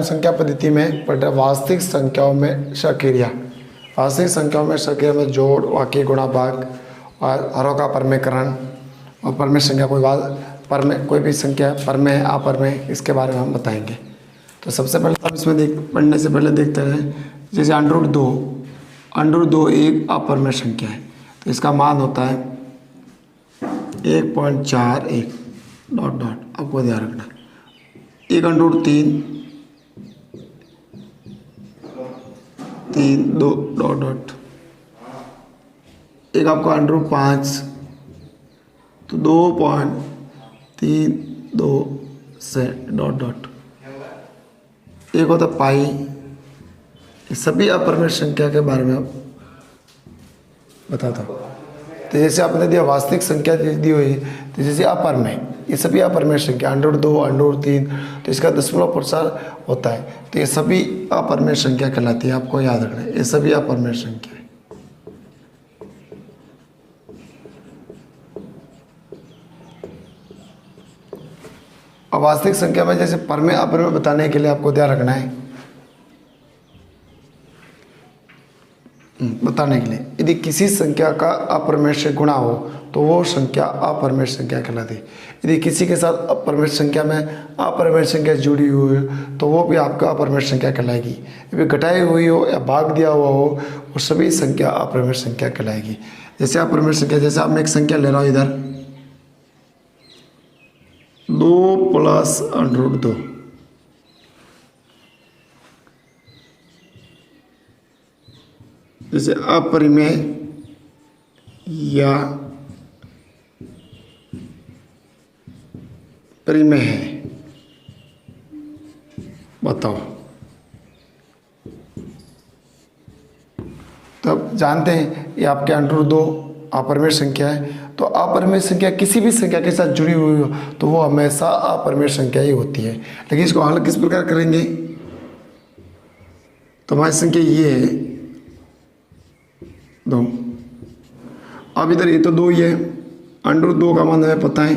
संख्या पद्धति में पढ़ रहे वास्तविक संख्याओं में सक्रिया। वास्तविक संख्याओं में सक्रिया में जोड़, वाक्य, गुणा, भाग और हरों का परमेकरण और परमेय संख्या कोई भी संख्या परमेय है, अपरमेय, इसके बारे में हम बताएंगे। तो सबसे पहले हम इसमें पढ़ने से पहले देखते हैं, जैसे √2 एक अपरमेय संख्या है, तो इसका मान होता है 1.41 ... आपको ध्यान रखना। 1√3 2 ... एक आपका √5 तो 2.32 से ... एक होता पाई। ये सभी अपरमेय संख्या के बारे में आप बताता हूँ। तो जैसे आपने दिया वास्तविक संख्या दी हुई है, तो जैसे अपरमेय, ये सभी अपरमेय संख्या √2 √3, तो इसका दशमलव प्रसार होता है, तो ये सभी अपरमेय संख्या कहलाती है। आपको याद रखना है, ये सभी अपरमेय संख्या है। अब वास्तविक संख्या में जैसे परमेय अपरमेय बताने के लिए आपको ध्यान रखना है, बताने के लिए, यदि किसी संख्या का अपरमेय से गुणा हो तो वो संख्या अपरमेय संख्या कहलाती है। यदि किसी के साथ अपरमेय संख्या में अपरमेय संख्या जुड़ी हुई हो तो वो भी आपका अपरमेय संख्या कहलाएगी। यदि घटाई हुई हो या भाग दिया हुआ हो, वो सभी संख्या अपरमेय संख्या कहलाएगी। जैसे अपरमेय संख्या, जैसे आप मैं एक संख्या ले रहा हूँ इधर 2 + √2, जैसे अपरिमेय या परिमेय है, बताओ। तब जानते हैं ये आपके √2 अपरिमेय संख्या है। तो अपरिमेय संख्या किसी भी संख्या के साथ जुड़ी हुई हो तो वो हमेशा अपरिमेय संख्या ही होती है। लेकिन इसको हल किस प्रकार करेंगे, तो हमारी संख्या ये है 2। अब इधर ये तो 2 ही है, √2 का मान हमें पता है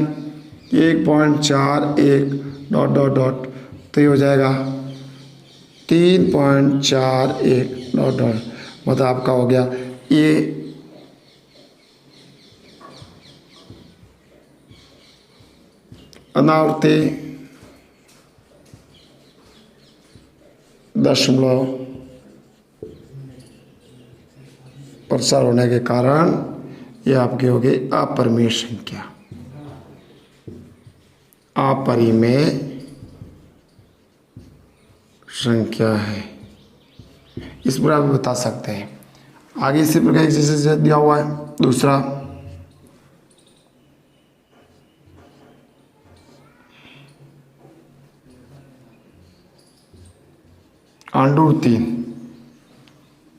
1.41 ... तो ये हो जाएगा 3.41 ... मतलब आपका हो गया ये अनावर्ती दशमलव प्रसार होने के कारण ये आपकी हो गई अपरिमेय संख्या, अपरिमेय संख्या है। इस पर आप बता सकते हैं। आगे इसी प्रकार जैसे दिया हुआ है दूसरा √3,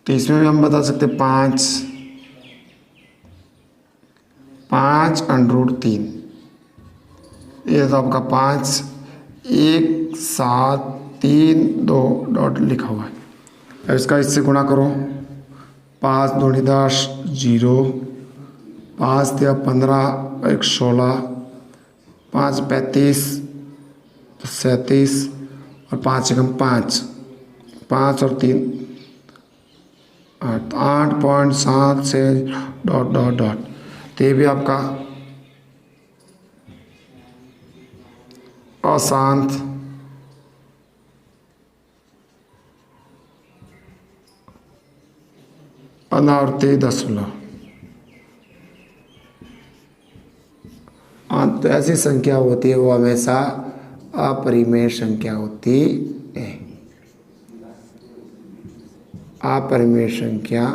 तो इसमें भी हम बता सकते हैं 5 √3, ये तो आपका 5 1 7 3 2 ... लिखा हुआ है। अब इसका इससे गुणा करो, 5 2 10 0, 5 3 15 1 16, 5 35 37 और 5 1 5, 5 और 3 8, 8.7 से ... तो ये भी आपका अशांत अनावर्ती दशमलव। तो ऐसी संख्या होती है वो हमेशा अपरिमेय संख्या होती है। अपरिमेय संख्या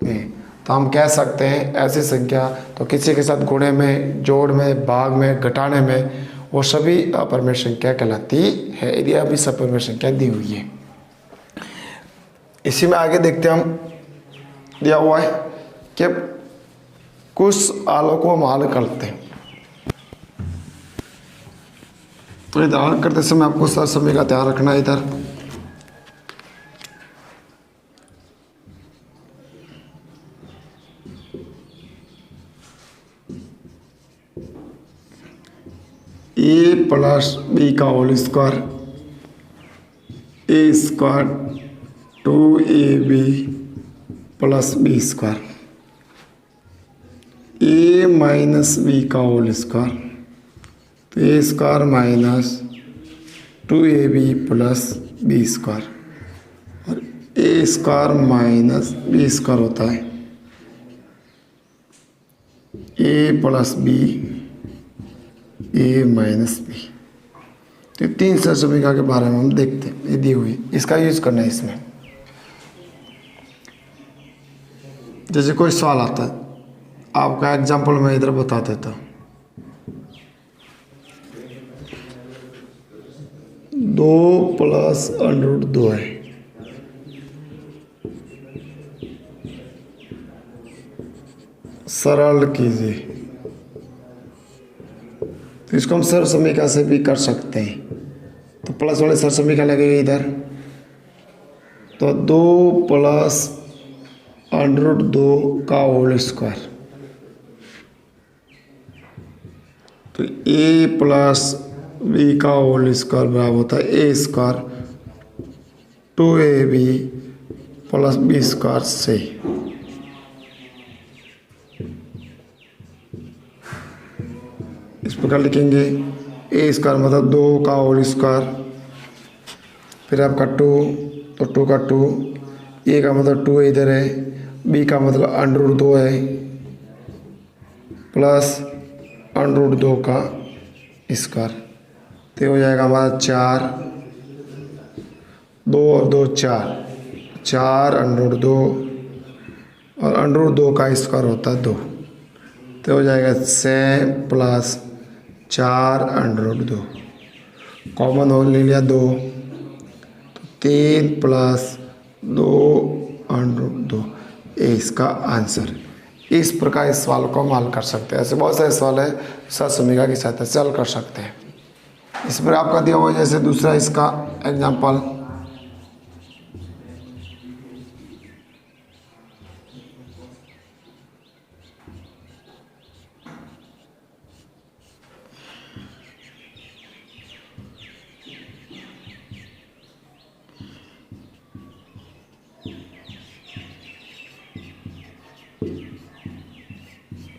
है। तो हम कह सकते हैं ऐसी संख्या तो किसी के साथ गुणे में, जोड़ में, भाग में, घटाने में, वो सभी अपरिमेय संख्या कहलाती है। यदि अभी अपरिमेय संख्या दी हुई है। इसी में आगे देखते हैं, हम दिया हुआ है कि कुछ आलोक को हम हल करते हैं। तो इधर हल करते समय आपको सर समय का ध्यान रखना है। इधर ए प्लस बी का whole square, A square 2ab plus B square, A minus B का होल स्क्वायर, तो A square minus 2ab plus B square, और A square minus B square होता है A plus B, A minus B. तो तीन sir समीकरण के बारे में हम देखते हैं, ये दी हुई, इसका यूज करना है इसमें। जैसे कोई सवाल आता है, आपका एग्जाम्पल मैं इधर बता देता हूँ। 2 प्लस √2 है, सरल कीजिए। तो इसको हम सर समीकरण से भी कर सकते हैं, तो प्लस वाले सर समीकरण लगेगा इधर, तो 2 प्लस √2 का होल स्क्वायर, तो ए प्लस बी का होल स्क्वायर बराबर होता है A square 2ab plus B square से। इस प्रकार लिखेंगे, ए स्क्वायर मतलब 2 का होल स्क्वायर, फिर आपका 2, तो 2 का 2, ए का मतलब 2 इधर है, बी का मतलब √2 है, प्लस √2 का स्क्वायर, तो हो जाएगा हमारा 4, 2 और 2 4, 4 √2 और √2 का स्क्वायर होता है 2, तो हो जाएगा 6 प्लस 4 √2, कॉमन हो ले लिया 2, तो 3 प्लस 2 √2, ये इसका आंसर। इस प्रकार इस सवाल को हम हल कर सकते हैं। ऐसे बहुत सारे सवाल है सर समीकरण की सहायता से हल कर सकते हैं। इस पर आपका दिया हुआ जैसे दूसरा इसका एग्जाम्पल,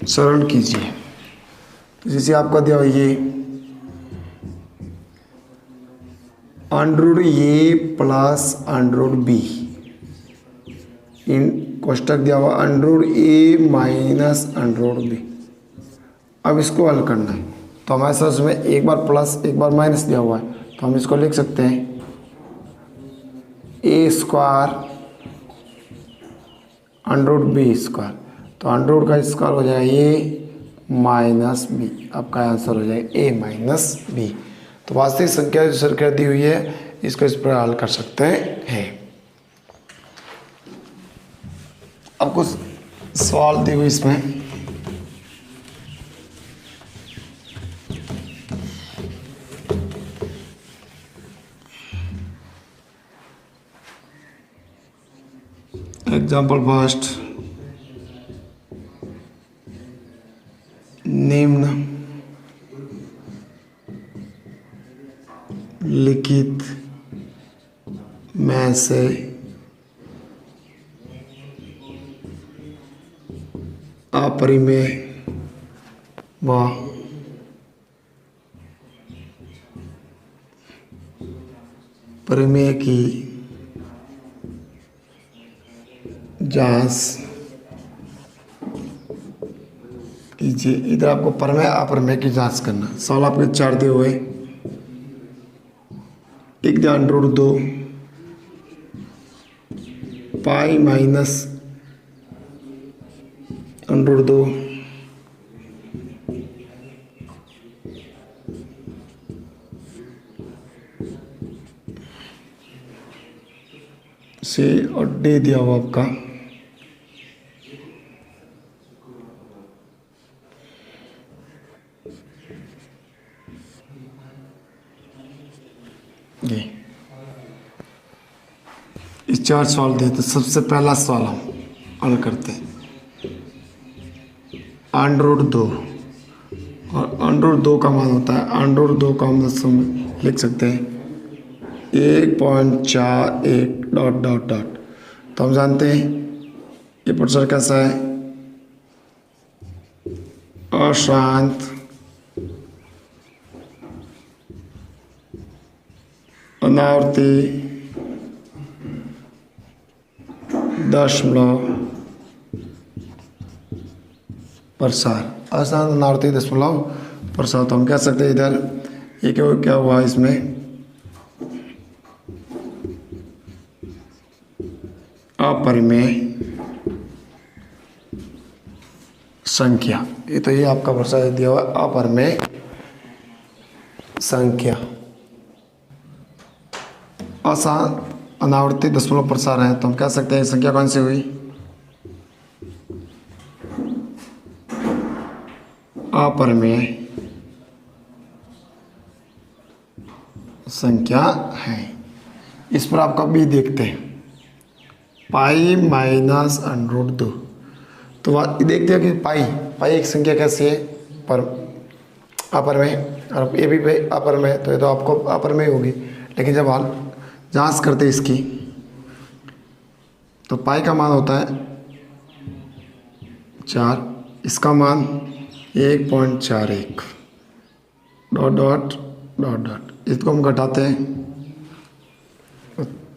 सरल कीजिए। जैसे आपका दिया हुआ ये √a प्लस √b, इन कोष्टक दिया हुआ √a माइनस √b। अब इसको हल करना है, तो हमारे साथ में एक बार प्लस एक बार माइनस दिया हुआ है, तो हम इसको लिख सकते हैं a स्क्वायर √b स्क्वायर, तो √ का स्क्वायर हो जाएगा a माइनस बी, आपका आंसर हो जाएगा a माइनस बी। तो वास्तविक संख्या जो संख्या दी हुई है, इसको इस पर हल कर सकते हैं। अब कुछ सवाल दी हुई इसमें, एग्जाम्पल फर्स्ट, निम्न लिखित में से अपरिमेय व परिमेय की जांच कीजिए। इधर आपको परमेय अपरमेय की जांच करना। सवाल आपके 4 दिए हुए, एक दिया √2 पाई माइनस √2 से और डे दिया हुआ आपका ये। इस 4 सवाल दिए, तो सबसे पहला सवाल हम हल करते हैं। √2 और √2 का मान होता है, √2 का हम लिख सकते हैं 1.41 डॉट डॉट डॉट। तो हम जानते हैं ये प्रोसेसर कैसा है, अशांत अनावर्ती दशमलव प्रसार, अशांत अनावर्ती दशमलव प्रसार। तो हम कह सकते हैं इधर ये क्या हुआ इसमें अपरिमेय संख्या। ये तो ये आपका प्रसार दिया हुआ अपरिमेय संख्या। अशांत अनावर्ती दशमलव प्रसार है, तो हम कह सकते हैं संख्या कौन सी हुई, अपरिमेय संख्या है। इस पर आप कभी देखते हैं पाई माइनस √2। तो देखते हो कि पाई एक संख्या कैसी है, पर अपरिमेय, और ये भी अपरिमेय, तो ये तो आपको अपरिमेय होगी। लेकिन जब आप जांच करते इसकी तो पाई का मान होता है 4, इसका मान 1.41 डॉट डॉट डॉट डॉट। इसको हम घटाते हैं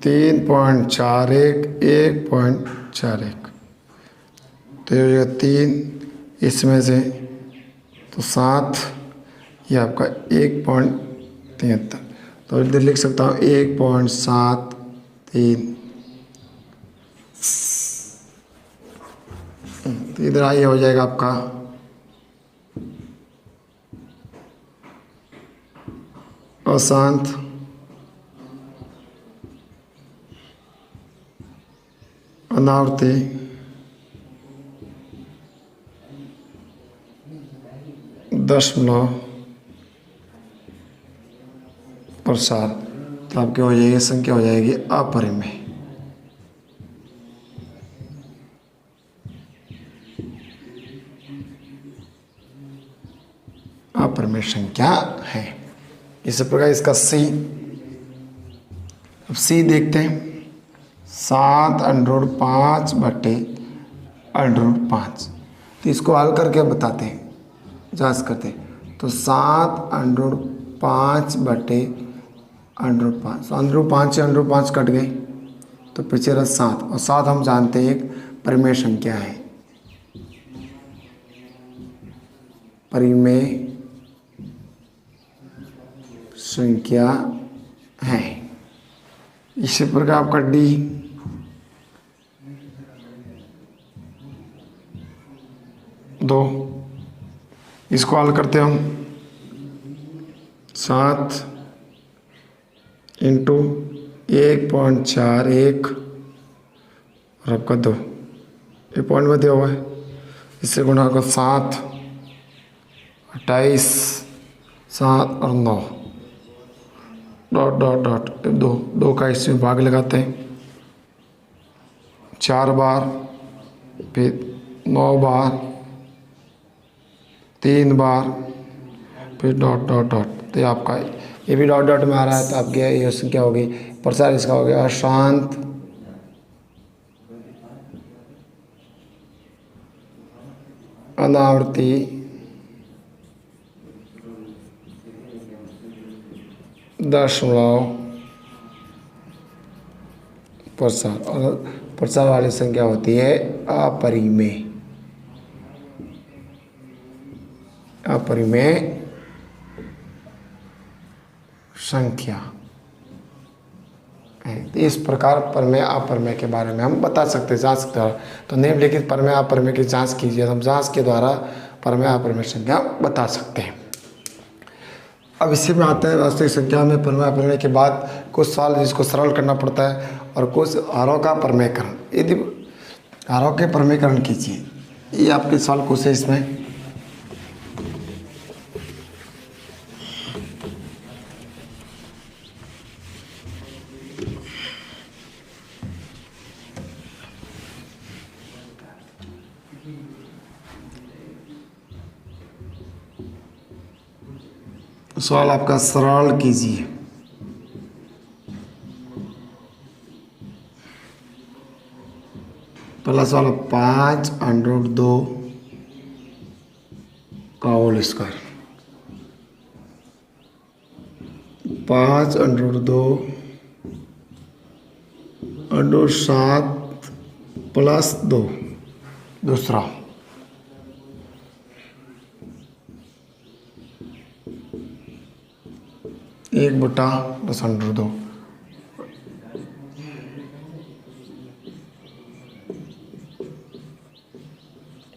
3.41 1.41, तो ये 3 इसमें से तो 7, ये आपका 1.73। तो इधर लिख सकता हूँ 1.73। तो इधर आइए हो जाएगा आपका अशांत अनावर्ती दशमलव प्रसार। तो आपकी हो जाएगी संख्या हो जाएगी अपरिमेय। अपरिमेय संख्या है। इसी प्रकार इसका सी, अब सी देखते हैं 7√5 बटे √5। तो इसको हल करके बताते हैं, जांच करते हैं। तो 7√5 बटे √5, √5 से √5 कट गए तो पीछे रहा 7, और 7 हम जानते हैं एक परिमेय संख्या है, परिमेय संख्या है। इसी प्रकार आपका डी, दो, इसको हल करते हम 7 इंटू 1.41 और आपका 2, ये पॉइंट में दिया हुआ है, इससे गुणा को 7 28 7 और 9 डॉट डॉट डॉट 2 का इसमें भाग लगाते हैं 4 बार, फिर 9 बार, 3 बार, फिर डॉट डॉट डॉट। तो ये आपका ये भी डॉट डॉट में आ रहा है, तो आपकी ये संख्या होगी, प्रसार इसका हो गया अशांत अनावर्ती दशमलव प्रसार, और प्रसार वाली संख्या होती है अपरिमेय, अपरिमेय संख्या है। तो इस प्रकार परिमेय अपरिमेय के बारे में हम बता सकते हैं जांच के द्वारा। तो निम्नलिखित परिमेय अपरिमेय की जांच कीजिए, हम जांच के द्वारा परिमेय अपरिमेय संख्या बता सकते हैं। अब इसी में आता है वास्तविक संख्या में परिमेय अपरिमेय के बाद कुछ सवाल जिसको सरल करना पड़ता है, और कुछ हरों का परिमेयकरण। यदि हरों के परिमेयकरण कीजिए, ये आपके सवाल कुछ है इसमें। सवाल आपका सरल कीजिए। पहला सवाल 5√2 का होल स्क्वायर। 5√2 √7 प्लस 2। दूसरा 1/10√2।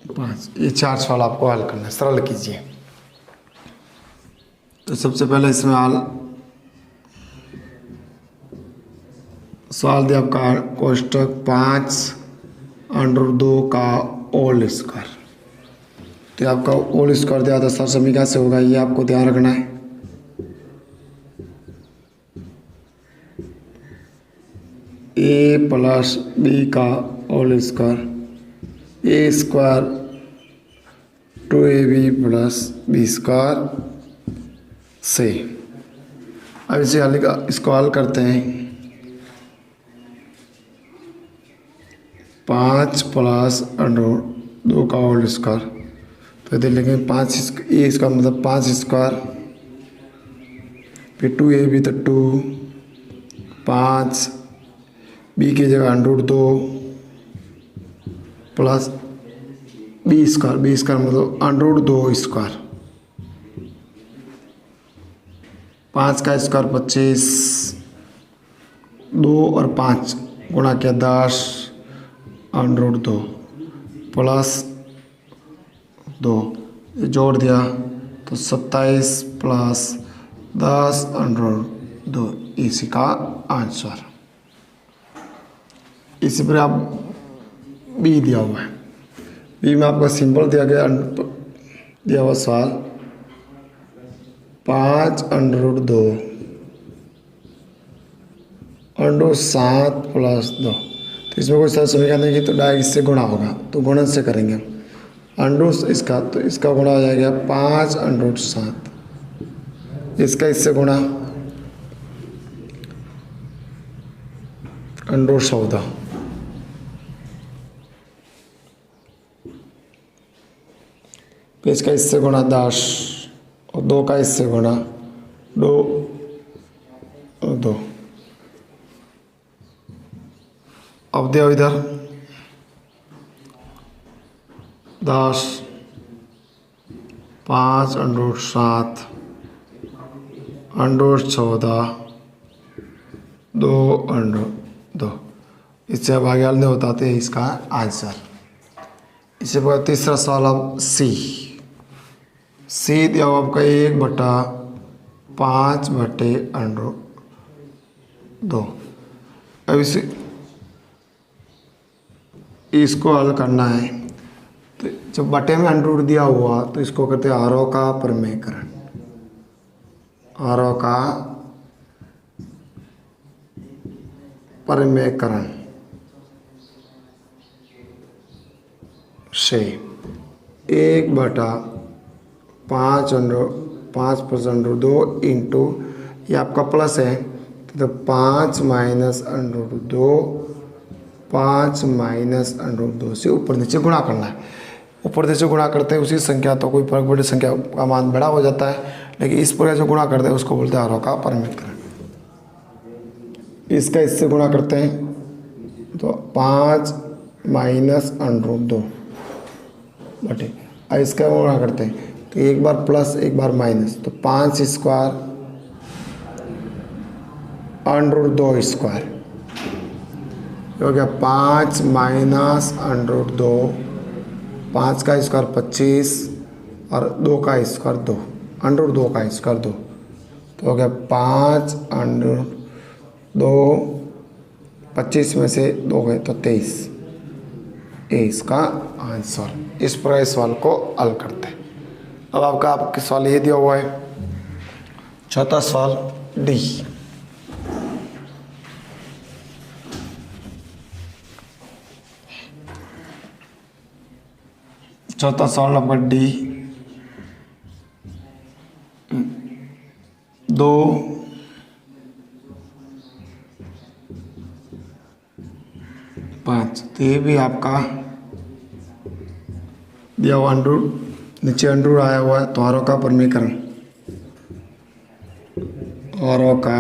5। ये 4 सवाल आपको हल करना है, सरल कीजिए। तो सबसे पहले इसमें सवाल दिया आपका कोष्टक 5√2 का होल स्क्वायर। तो आपका होल स्क्वायर दिया था, सर समीकरण से होगा, ये आपको ध्यान रखना है। a प्लस b का whole square, a square 2ab plus b square से। अब इसे इसको हल करते हैं। 5 प्लस √2 का होल स्क्वायर, तो इधर लिखेंगे 5 ए इसका मतलब 5 स्क्वायर, फिर 2ab तो 2, 5 बी की जगह √2 प्लस बी स्क्वायर मतलब √2 स्क्वायर। 5 का स्क्वायर 25, 2 और 5 गुणा किया 10 √2 प्लस 2 जोड़ दिया तो 27 प्लस 10 √2 इसी का आंसर। इसी पर आप बी दिया हुआ है, बी में आपका सिंपल दिया हुआ सवाल 5√2 √7 प्लस 2। तो इसमें कोई सरल समीकरण नहीं, तो डायरेक्ट इससे गुणा होगा, तो गुणन से करेंगे हम। इसका तो इसका गुणा हो जाएगा 5√7, इसका इससे गुणा √14, फिर इसका इससे गुणा 10 और 2 का इससे गुणा 2 और 2। अब दिया इधर 10 5√7 √14 2 इससे अब आगे हल नहीं होता, तो इसका आंसर। इसे बाद तीसरा सवाल अब सी दिया हुआ आपका 1/5/√2। अब इसको हल करना है, तो जब बटे में अंडरूट दिया हुआ तो इसको कहते हैं आरोह का प्रमेयकरण। आरोह का प्रमेयकरण से 1/5/2 इंटू, ये आपका प्लस है तो 5 माइनस √2 5 माइनस √2 से ऊपर नीचे गुणा करना है। ऊपर नीचे गुणा करते हैं उसी संख्या, तो कोई फर्क बड़ी संख्या का मान बड़ा हो जाता है, लेकिन इस प्रकार से गुणा करते हैं उसको बोलते हैं आरोह का प्रमेयकरण। इसका इससे गुणा करते हैं तो 5 माइनस √2 बटे, अब इसका गुणा करते हैं तो एक बार प्लस एक बार माइनस, तो 5 स्क्वायर √2 स्क्वायर हो गया 5 माइनस √2, 5 का स्क्वायर 25 और 2 का स्क्वायर 2, √2 का स्क्वायर 2, तो हो गया 5√2, 25 में से 2 गए तो 23, ये इसका आंसर। इस प्रकार इस सवाल को हल करते हैं। अब आपके सवाल ये दिया हुआ है, चौथा सवाल डी। चौथा सवाल नंबर डी, 2 5, तो ये भी आपका दिया हुआ अंडर, नीचे अंडर आया हुआ है, तो आरों का परमीकरण, आरों का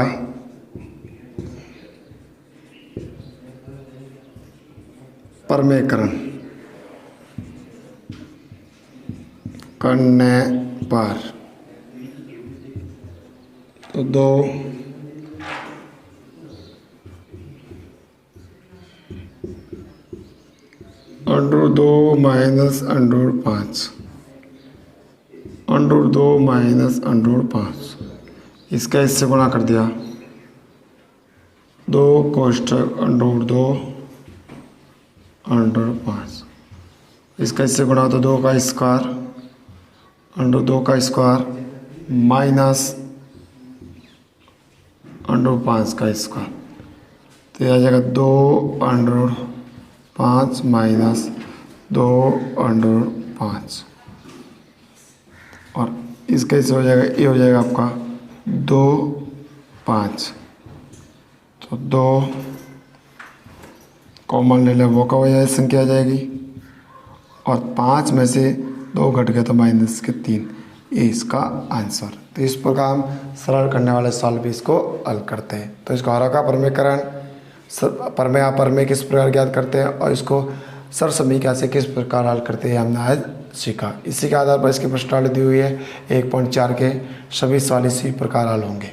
परमीकरण करने पर तो 2 under 2 minus under 5, under 2 minus under 5, इसका इससे गुणा कर दिया, 2 कोष्ठक अंडर 2 अंडर 5, इसका इससे गुणा तो 2 का स्क्वायर अंडर 2 का स्क्वायर माइनस अंडर 5 का स्क्वायर, तो यह आ जाएगा 2 अंडर 5 माइनस 2 अंडर 5, और इसका इससे हो जाएगा, ये हो जाएगा आपका 2 5, तो 2 कॉमन ले लें, वो का वजह संख्या आ जाएगी, और 5 में से 2 घट गया तो माइनस के 3, ये इसका आंसर। तो इस प्रकार हम सरल करने वाले सवाल भी इसको हल करते हैं। तो इसको हरों का परमीकरण, परमेय अपरमेय किस प्रकार ज्ञात करते हैं, और इसको सरसमीकरण से किस प्रकार हल करते हैं, हमने आज सीखा। इसी के आधार पर इसकी प्रश्नावली दी हुई है 1.4 के सभी सवाल इसी प्रकार हल होंगे।